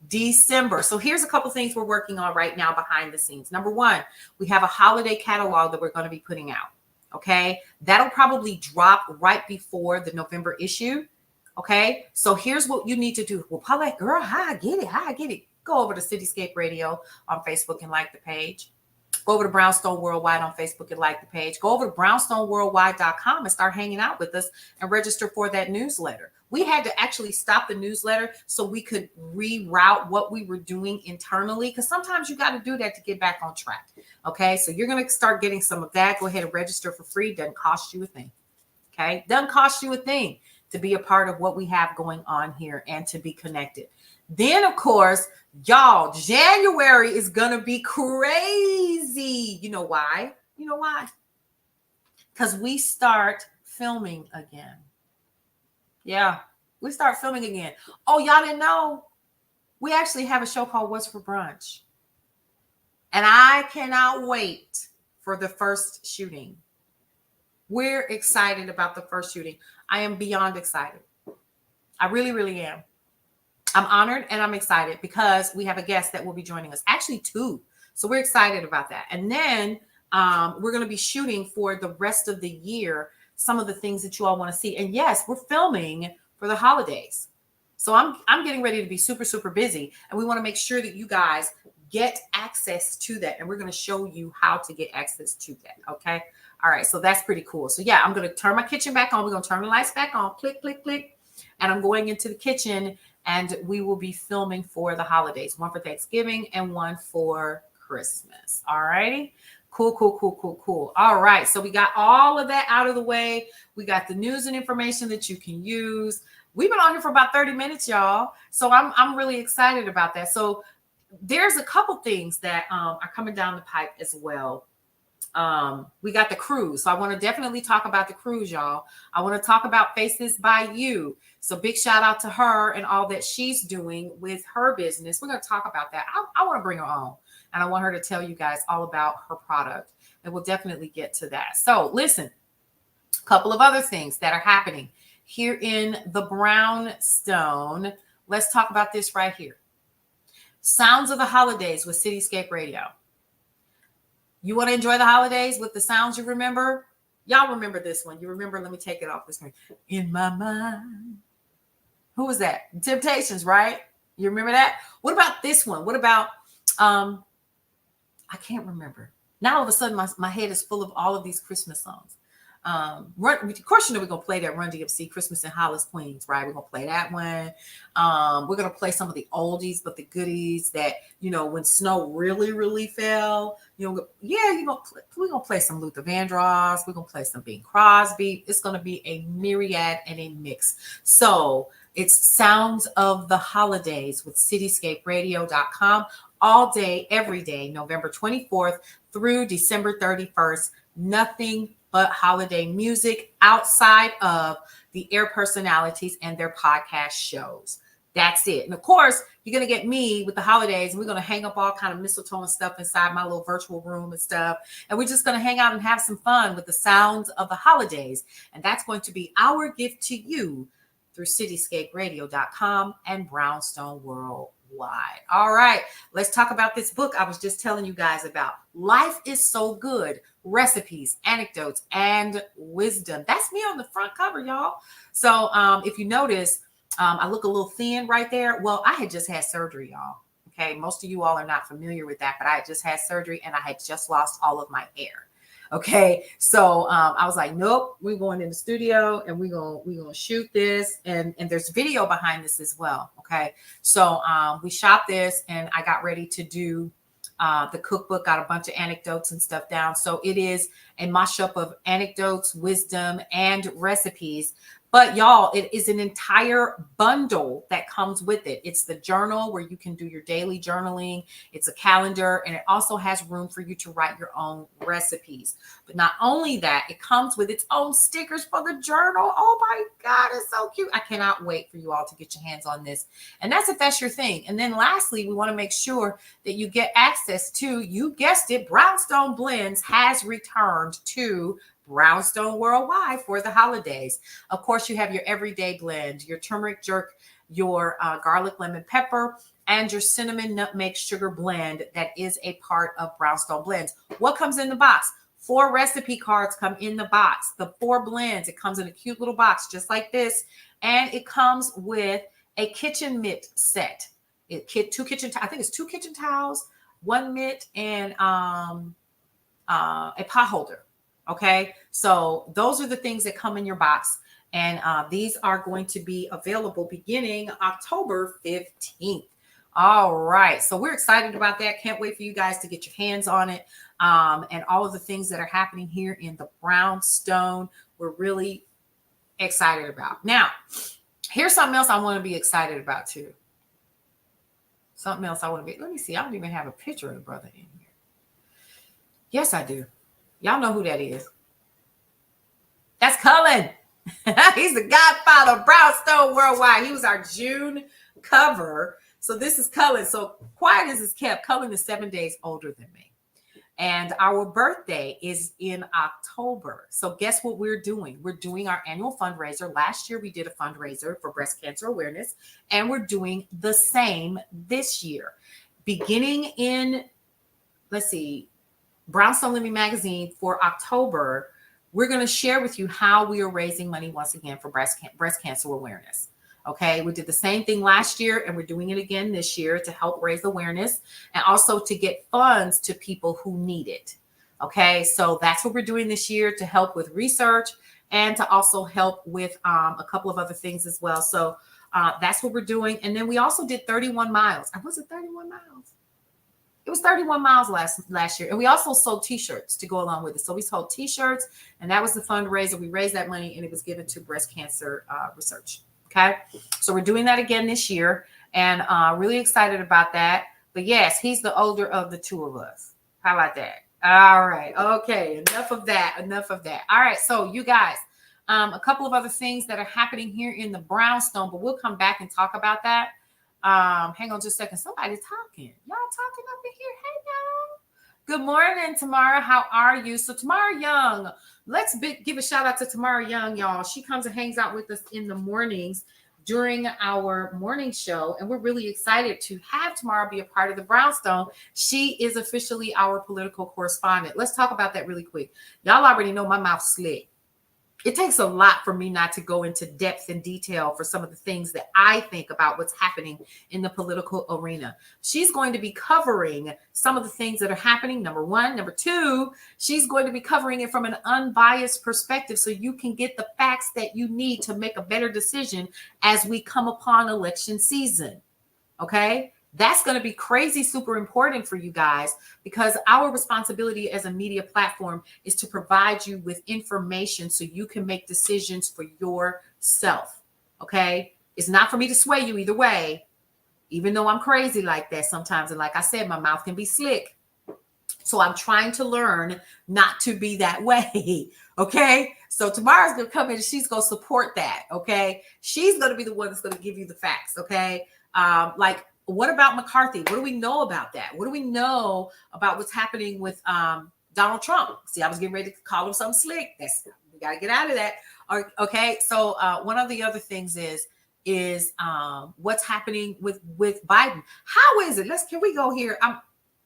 December. So here's a couple things we're working on right now behind the scenes. Number one, we have a holiday catalog that we're going to be putting out. Okay. That'll probably drop right before the November issue. Okay. So here's what you need to do. Well, Paulette, girl, how I get it? Go over to Cityscape Radio on Facebook and like the page. Go over to Brownstone Worldwide on Facebook and like the page. Go over to brownstoneworldwide.com and start hanging out with us and register for that newsletter. We had to actually stop the newsletter so we could reroute what we were doing internally, because sometimes you got to do that to get back on track. Okay, so you're going to start getting some of that. Go ahead and register for free. Doesn't cost you a thing. Okay, doesn't cost you a thing to be a part of what we have going on here and to be connected. Then, of course, y'all, January is going to be crazy. You know why? You know why? Because we start filming again. Yeah, we start filming again. Oh, y'all didn't know? We actually have a show called What's for Brunch. And I cannot wait for the first shooting. We're excited about the first shooting. I am beyond excited. I really, really am. I'm honored and I'm excited because we have a guest that will be joining us. Actually, 2. So we're excited about that. And then we're going to be shooting for the rest of the year some of the things that you all want to see. And yes, we're filming for the holidays. So I'm getting ready to be super, super busy. And we want to make sure that you guys get access to that. And we're going to show you how to get access to that. Okay. All right. So that's pretty cool. So yeah, I'm going to turn my kitchen back on. We're going to turn the lights back on. Click, click, click. And I'm going into the kitchen and we will be filming for the holidays. One for Thanksgiving and one for Christmas. All righty. Cool, cool, cool, cool, cool. All right. So we got all of that out of the way. We got the news and information that you can use. We've been on here for about 30 minutes, y'all. So I'm really excited about that. So there's a couple things that are coming down the pipe as well. We got the cruise. So I want to definitely talk about the cruise, y'all. I want to talk about Faces by You. So big shout out to her and all that she's doing with her business. We're going to talk about that. I want to bring her on and I want her to tell you guys all about her product. And we'll definitely get to that. So listen, a couple of other things that are happening here in the Brownstone. Let's talk about this right here. Sounds of the Holidays with Cityscape Radio. You want to enjoy the holidays with the sounds you remember? Y'all remember this one. You remember, let me take it off the screen. In my mind. Who was that? Temptations, right? You remember that? What about this one? What about, I can't remember. Now all of a sudden my head is full of all of these Christmas songs. Of course, you know, we're going to play that Run DMC Christmas in Hollis, Queens, right? We're going to play that one. We're going to play some of the oldies, but the goodies that, you know, when snow really, really fell, you know, yeah, we're going to play some Luther Vandross. We're going to play some Bing Crosby. It's going to be a myriad and a mix. So it's Sounds of the Holidays with cityscaperadio.com all day, every day, November 24th through December 31st. Nothing but holiday music outside of the air personalities and their podcast shows. That's it. And of course, you're going to get me with the holidays. And we're going to hang up all kind of mistletoe and stuff inside my little virtual room and stuff. And we're just going to hang out and have some fun with the sounds of the holidays. And that's going to be our gift to you through cityscaperadio.com and Brownstone Worldwide. All right, let's talk about this book I was just telling you guys about. Life is So Good, Recipes, Anecdotes, and Wisdom. That's me on the front cover, y'all. So if you notice, I look a little thin right there. Well, I had just had surgery, y'all. Okay, most of you all are not familiar with that, but I had just had surgery and I had just lost all of my hair. Okay, so I was like, nope, we're going in the studio and we're gonna shoot this, and there's video behind this as well. Okay, so we shot this and I got ready to do the cookbook, got a bunch of anecdotes and stuff down. So it is a mashup of anecdotes, wisdom, and recipes. But y'all, it is an entire bundle that comes with it. It's the journal where you can do your daily journaling. It's a calendar, and it also has room for you to write your own recipes. But not only that, it comes with its own stickers for the journal. Oh my God, it's so cute. I cannot wait for you all to get your hands on this. And that's if that's your thing. And then lastly, we want to make sure that you get access to, you guessed it, Brownstone Blends has returned to Brownstone Worldwide for the holidays. Of course, you have your everyday blend, your turmeric jerk, your garlic lemon pepper, and your cinnamon nutmeg sugar blend that is a part of Brownstone Blends. What comes in the box? 4 recipe cards come in the box. The 4 blends, it comes in a cute little box just like this. And it comes with a kitchen mitt set. I think it's 2 kitchen towels, 1 mitt, and a pot holder. Okay, so those are the things that come in your box. And these are going to be available beginning October 15th. All right. So we're excited about that. Can't wait for you guys to get your hands on it. And all of the things that are happening here in the brownstone, we're really excited about. Now, here's something else I want to be excited about too. Something else I want to be. Let me see. I don't even have a picture of the brother in here. Yes, I do. Y'all know who that is. That's Cullen. He's the godfather of Brownstone Worldwide. He was our June cover. So this is Cullen. So quiet as is kept, Cullen is 7 days older than me. And our birthday is in October. So guess what we're doing? We're doing our annual fundraiser. Last year, we did a fundraiser for breast cancer awareness, and we're doing the same this year. Beginning in, let's see, Brownstone Living Magazine for October, we're going to share with you how we are raising money once again for breast cancer awareness. Okay, we did the same thing last year and we're doing it again this year to help raise awareness and also to get funds to people who need it. Okay, so that's what we're doing this year to help with research and to also help with a couple of other things as well. So that's what we're doing. And then we also did 31 miles. Was it 31 miles? It was 31 miles last year. And we also sold t-shirts to go along with it. So we sold t-shirts and that was the fundraiser. We raised that money and it was given to breast cancer research. Okay, so we're doing that again this year and really excited about that. But yes, he's the older of the two of us. How about that? All right. Okay. Enough of that. All right. So you guys, a couple of other things that are happening here in the brownstone, but we'll come back and talk about that. Hang on just a second. Somebody's talking. Y'all talking up in here. Hey, y'all. Good morning, Tamara. How are you? So Tamara Young, let's give a shout out to Tamara Young, y'all. She comes and hangs out with us in the mornings during our morning show. And we're really excited to have Tamara be a part of the brownstone. She is officially our political correspondent. Let's talk about that really quick. Y'all already know my mouth's slick. It takes a lot for me not to go into depth and detail for some of the things that I think about what's happening in the political arena. She's going to be covering some of the things that are happening, number one. Number two, she's going to be covering it from an unbiased perspective so you can get the facts that you need to make a better decision as we come upon election season. Okay? That's going to be crazy, super important for you guys because our responsibility as a media platform is to provide you with information so you can make decisions for yourself. Okay. It's not for me to sway you either way, even though I'm crazy like that sometimes. And like I said, my mouth can be slick. So I'm trying to learn not to be that way. Okay. So Tamara's going to come in and she's going to support that. Okay. She's going to be the one that's going to give you the facts. Okay. What about McCarthy? What do we know about that? What do we know about what's happening with Donald Trump? See, I was getting ready to call him something slick. We got to get out of that. Okay. So one of the other things is what's happening with Biden. How is it? Can we go here?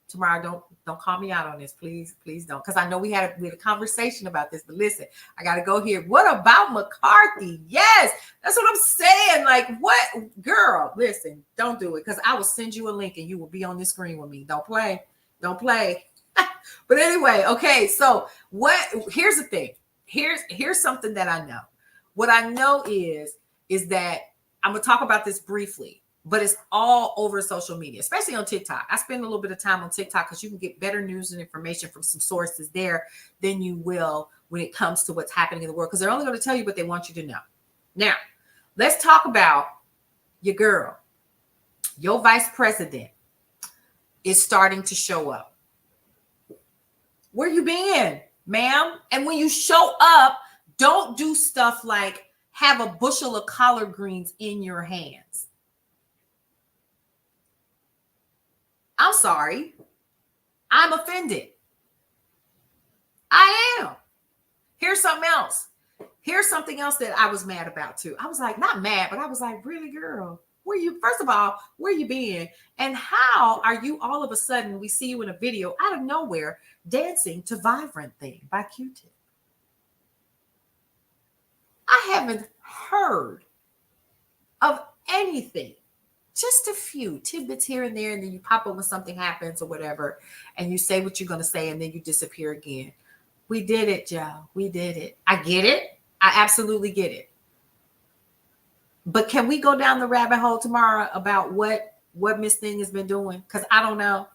Tomorrow, don't call me out on this, please don't, because I know we had a conversation about this. But listen, I got to go here. What about McCarthy? Yes, that's what I'm saying. Like, what, girl? Listen, don't do it because I will send you a link and you will be on the screen with me. Don't play. But anyway, okay. So here's the thing. Here's something that I know. What I know is that I'm gonna talk about this briefly. But it's all over social media, especially on TikTok. I spend a little bit of time on TikTok because you can get better news and information from some sources there than you will when it comes to what's happening in the world, because they're only going to tell you what they want you to know. Now, let's talk about your girl. Your vice president is starting to show up. Where you been, ma'am? And when you show up, don't do stuff like have a bushel of collard greens in your hands. I'm sorry. I'm offended. I am. Here's something else. Here's something else that I was mad about too. I was like, not mad, but I was like, really, girl? First of all, where you been? And how are you all of a sudden, we see you in a video out of nowhere dancing to Vibrant Thing by Q-Tip? I haven't heard of anything. Just a few tidbits here and there, and then you pop up when something happens or whatever, and you say what you're going to say, and then you disappear again. We did it, Joe. We did it. I get it. I absolutely get it. But can we go down the rabbit hole tomorrow about what Miss Thing has been doing? Because I don't know.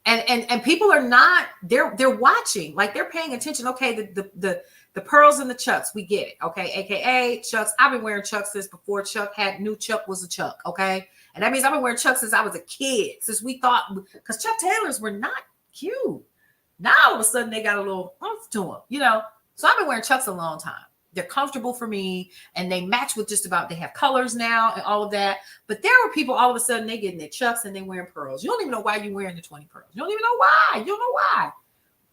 And people are not, they're watching, like they're paying attention. Okay, the pearls and the Chucks, we get it. Okay, AKA Chucks. I've been wearing Chucks since before knew Chuck was a Chuck. Okay, and that means I've been wearing Chucks since I was a kid. Since we thought, because Chuck Taylors were not cute. Now all of a sudden they got a little oomph to them, you know. So I've been wearing Chucks a long time. They're comfortable for me, and they match with just about, they have colors now and all of that. But there were people all of a sudden they getting their Chucks and they wearing pearls. You don't even know why you're wearing the 20 pearls. You don't even know why. You don't know why.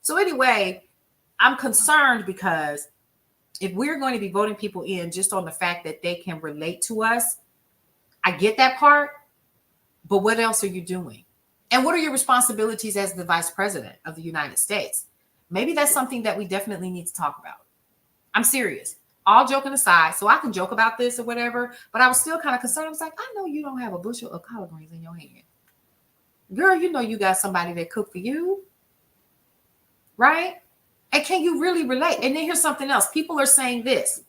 So anyway, I'm concerned because if we're going to be voting people in just on the fact that they can relate to us, I get that part, but what else are you doing? And what are your responsibilities as the vice president of the United States? Maybe that's something that we definitely need to talk about. I'm serious. All joking aside, so I can joke about this or whatever, but I was still kind of concerned. I was like, I know you don't have a bushel of collard greens in your hand. Girl, you know you got somebody that cooked for you, right? And can you really relate? And then here's something else. People are saying this.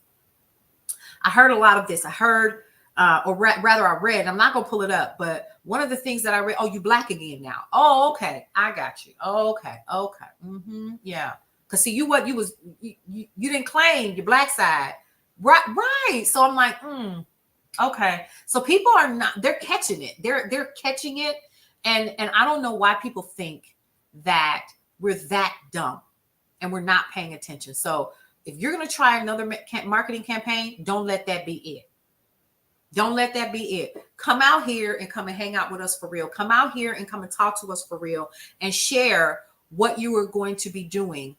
I heard a lot of this. I heard, or rather I read, I'm not going to pull it up, but one of the things that I read, oh, you black again now. Oh, okay. I got you. Okay. Yeah. Because see, you didn't claim your black side. Right. So I'm like, okay. So people are not, they're catching it. They're catching it. And I don't know why people think that we're that dumb and we're not paying attention. So if you're going to try another marketing campaign, don't let that be it. Don't let that be it. Come out here and come and hang out with us for real. Come out here and come and talk to us for real and share what you are going to be doing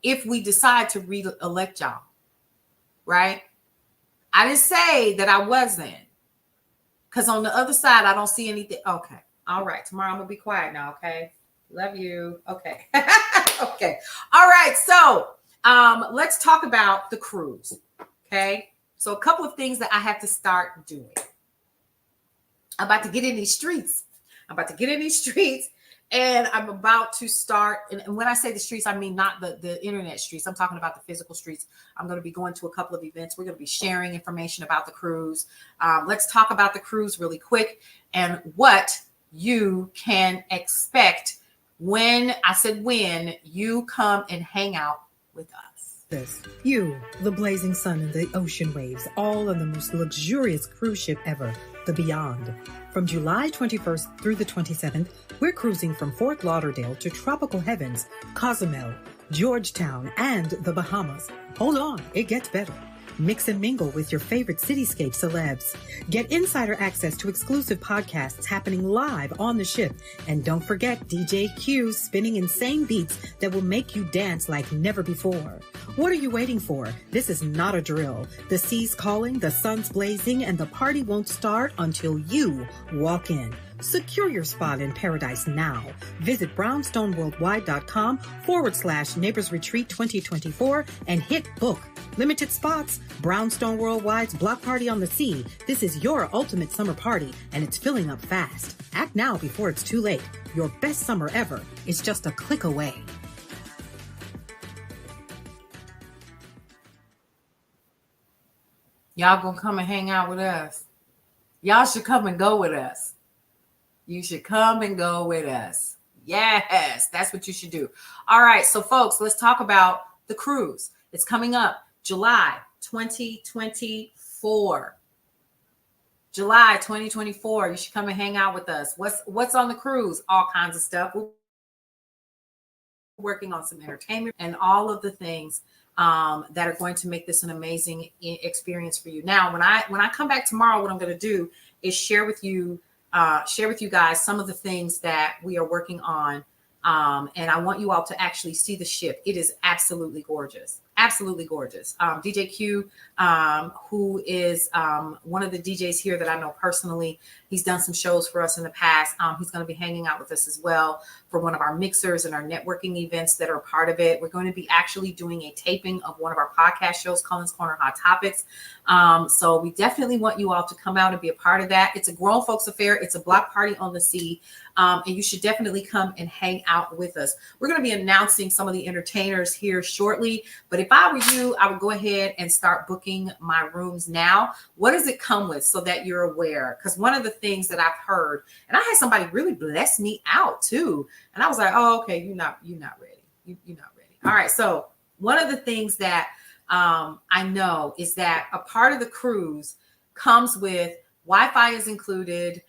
if we decide to re-elect y'all, right? I didn't say that I wasn't, because on the other side, I don't see anything. Okay. All right. Tomorrow I'm going to be quiet now, okay? Love you. Okay. Okay. All right. So let's talk about the cruise, okay? So a couple of things that I have to start doing. I'm about to get in these streets. And I'm about to start, and when I say the streets, I mean not the internet streets. I'm talking about the physical streets. I'm going to be going to a couple of events. We're going to be sharing information about the cruise. Let's talk about the cruise really quick and what you can expect when you come and hang out with us. You, the blazing sun and the ocean waves, all on the most luxurious cruise ship ever, the Beyond. From July 21st through the 27th, we're cruising from Fort Lauderdale to tropical heavens, Cozumel, Georgetown, and the Bahamas. Hold on, it gets better. Mix and mingle with your favorite cityscape celebs. Get insider access to exclusive podcasts happening live on the ship. And don't forget DJ Q spinning insane beats that will make you dance like never before. What are you waiting for? This is not a drill. The sea's calling, the sun's blazing, and the party won't start until you walk in. Secure your spot in paradise now. Visit brownstoneworldwide.com/Neighbors Retreat 2024 and hit book. Limited spots. Brownstone Worldwide's Block Party on the Sea. This is your ultimate summer party, and it's filling up fast. Act now before it's too late. Your best summer ever is just a click away. Y'all gonna come and hang out with us. Y'all should come and go with us. You should come and go with us. Yes, that's what you should do. All right, so folks, let's talk about the cruise. It's coming up July 2024. July 2024. You should come and hang out with us. What's on the cruise? All kinds of stuff. We're working on some entertainment and all of the things that are going to make this an amazing experience for you. Now, when I come back tomorrow, what I'm going to do is share with you guys some of the things that we are working on. And I want you all to actually see the ship. It is absolutely gorgeous. Absolutely gorgeous. DJ Q, who is one of the DJs here that I know personally, he's done some shows for us in the past. He's going to be hanging out with us as well. for one of our mixers and our networking events that are part of it. We're going to be actually doing a taping of one of our podcast shows, Cullen's Corner Hot Topics. So we definitely want you all to come out and be a part of that. It's a grown folks affair. It's a block party on the sea. And you should definitely come and hang out with us. We're going to be announcing some of the entertainers here shortly. But if I were you, I would go ahead and start booking my rooms now. What does it come with so that you're aware? Because one of the things that I've heard, and I had somebody really bless me out too. And I was like, oh, okay, you're not ready. You're not ready. All right. So one of the things that I know is that a part of the cruise comes with Wi-Fi is included.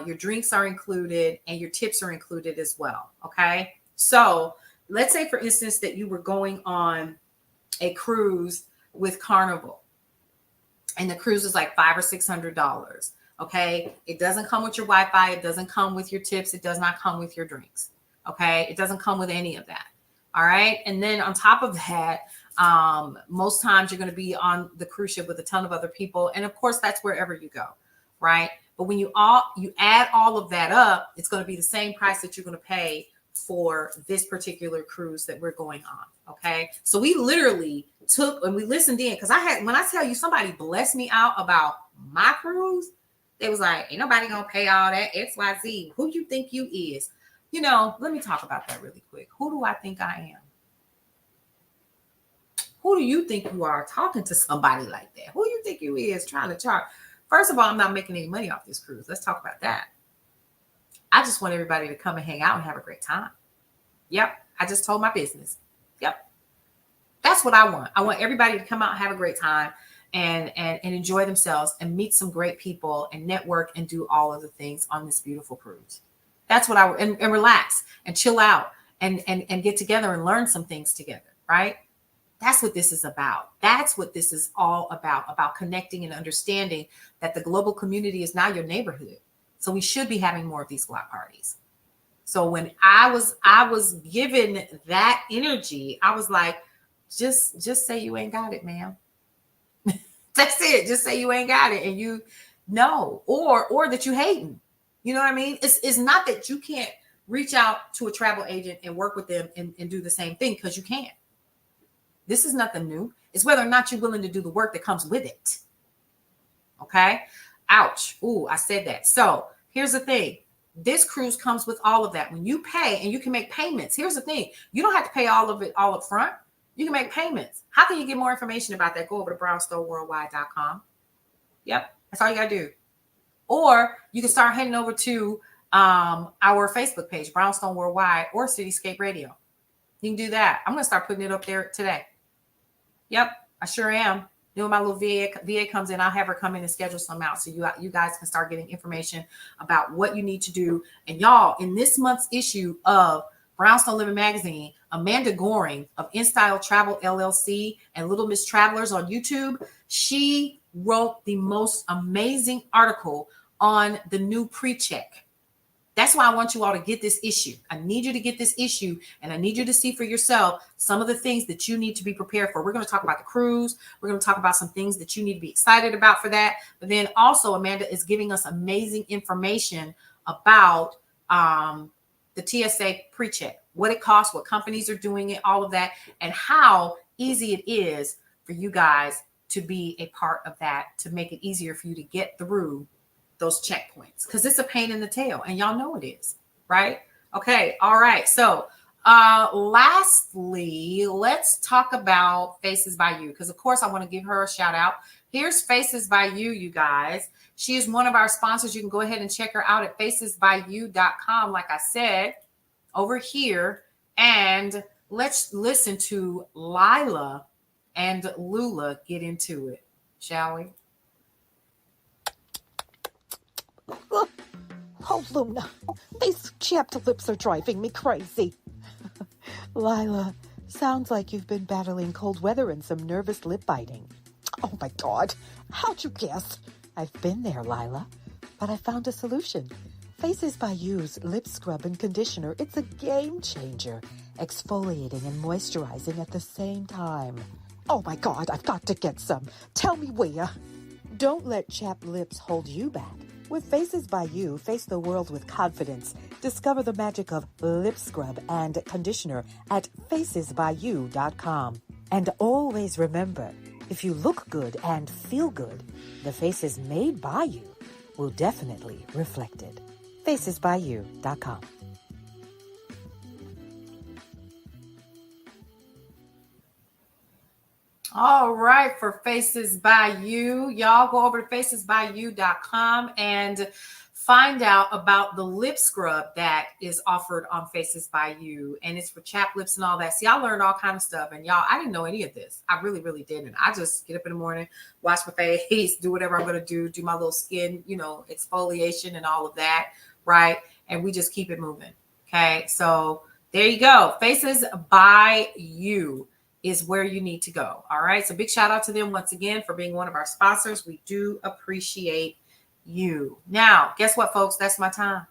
Your drinks are included and your tips are included as well. Okay. So let's say, for instance, that you were going on a cruise with Carnival and the cruise is like $500 or $600. Okay. It doesn't come with your Wi-Fi. It doesn't come with your tips. It does not come with your drinks. Okay. It doesn't come with any of that. All right. And then on top of that, most times you're going to be on the cruise ship with a ton of other people. And of course, that's wherever you go. Right. But when you add all of that up, it's going to be the same price that you're going to pay for this particular cruise that we're going on. Okay. So we literally took and we listened in, because when I tell you somebody blessed me out about my cruise, they was like, ain't nobody going to pay all that XYZ. Who you think you is? You know, let me talk about that really quick. Who do I think I am? Who do you think you are talking to somebody like that? Who you think you is trying to charge? First of all, I'm not making any money off this cruise. Let's talk about that. I just want everybody to come and hang out and have a great time. Yep. I just told my business. Yep. That's what I want. I want everybody to come out and have a great time and enjoy themselves and meet some great people and network and do all of the things on this beautiful cruise. That's what and relax and chill out and get together and learn some things together. Right. That's what this is about. That's what this is all about connecting and understanding that the global community is now your neighborhood. So we should be having more of these block parties. So when I was given that energy, I was like, just say you ain't got it, ma'am. That's it. Just say you ain't got it. And you know, or that you hating. You know what I mean? It's not that you can't reach out to a travel agent and work with them and do the same thing, because you can. This is nothing new. It's whether or not you're willing to do the work that comes with it. Okay. Ouch. Ooh, I said that. So here's the thing. This cruise comes with all of that. When you pay and you can make payments, here's the thing. You don't have to pay all of it all up front. You can make payments. How can you get more information about that? Go over to brownstoneworldwide.com. Yep. That's all you got to do. Or you can start heading over to our Facebook page, Brownstone Worldwide or Cityscape Radio. You can do that. I'm going to start putting it up there today. Yep, I sure am. When my little VA comes in, I'll have her come in and schedule some out so you guys can start getting information about what you need to do. And y'all, in this month's issue of Brownstone Living Magazine, Amanda Goring of InStyle Travel LLC and Little Miss Travelers on YouTube, she wrote the most amazing article on the new pre-check. That's why I want you all to get this issue. I need you to get this issue, and I need you to see for yourself some of the things that you need to be prepared for. We're going to talk about the cruise. We're going to talk about some things that you need to be excited about for that. But then also, Amanda is giving us amazing information about the TSA pre-check, what it costs, what companies are doing it, all of that, and how easy it is for you guys to be a part of that, to make it easier for you to get through those checkpoints, because it's a pain in the tail, and y'all know it is, right? Okay. All right. So lastly, let's talk about Faces by You, because of course I want to give her a shout out. Here's Faces by You, you guys. She is one of our sponsors. You can go ahead and check her out at facesbyu.com, like I said, over here. And let's listen to Lila and Lula get into it, shall we? Oh, Luna, these chapped lips are driving me crazy. Lila, sounds like you've been battling cold weather and some nervous lip biting. Oh, my God. How'd you guess? I've been there, Lila, but I found a solution. Faces by You's lip scrub and conditioner. It's a game changer, exfoliating and moisturizing at the same time. Oh, my God, I've got to get some. Tell me where. Don't let chapped lips hold you back. With Faces by You, face the world with confidence. Discover the magic of lip scrub and conditioner at facesbyyou.com. And always remember, if you look good and feel good, the faces made by you will definitely reflect it. facesbyyou.com. All right, for Faces by You, y'all go over to facesbyyou.com and find out about the lip scrub that is offered on Faces by You. And it's for chapped lips and all that. See, I learned all kind of stuff. And y'all, I didn't know any of this. I really, really didn't. I just get up in the morning, wash my face, do whatever I'm going to do my little skin, exfoliation and all of that, right? And we just keep it moving. Okay, so there you go. Faces by You is where you need to go. All right. So big shout out to them once again for being one of our sponsors. We do appreciate you. Now, guess what, folks? That's my time.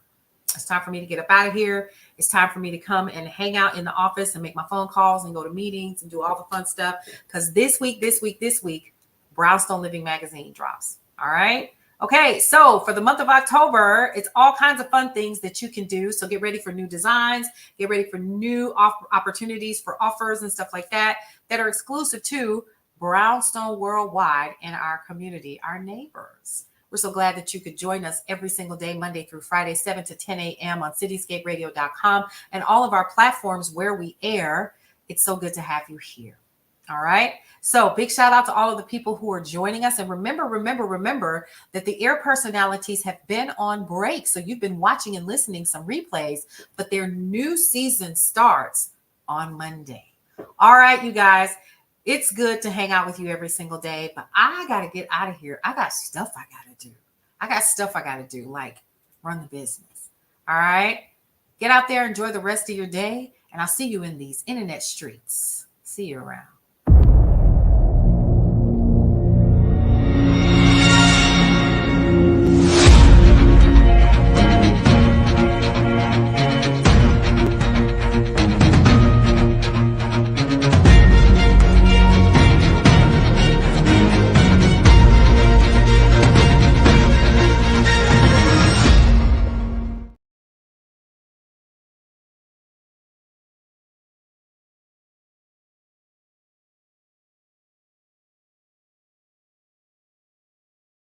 It's time for me to get up out of here. It's time for me to come and hang out in the office and make my phone calls and go to meetings and do all the fun stuff. Because this week, Brownstone Living Magazine drops. All right. Okay, so for the month of October, it's all kinds of fun things that you can do. So get ready for new designs, get ready for new opportunities for offers and stuff like that are exclusive to Brownstone Worldwide and our community, our neighbors. We're so glad that you could join us every single day, Monday through Friday, 7 to 10 a.m. on cityscaperadio.com and all of our platforms where we air. It's so good to have you here. All right. So big shout out to all of the people who are joining us. And remember that the air personalities have been on break. So you've been watching and listening some replays, but their new season starts on Monday. All right, you guys, it's good to hang out with you every single day, but I got to get out of here. I got stuff I got to do, like run the business. All right. Get out there, enjoy the rest of your day, and I'll see you in these internet streets. See you around.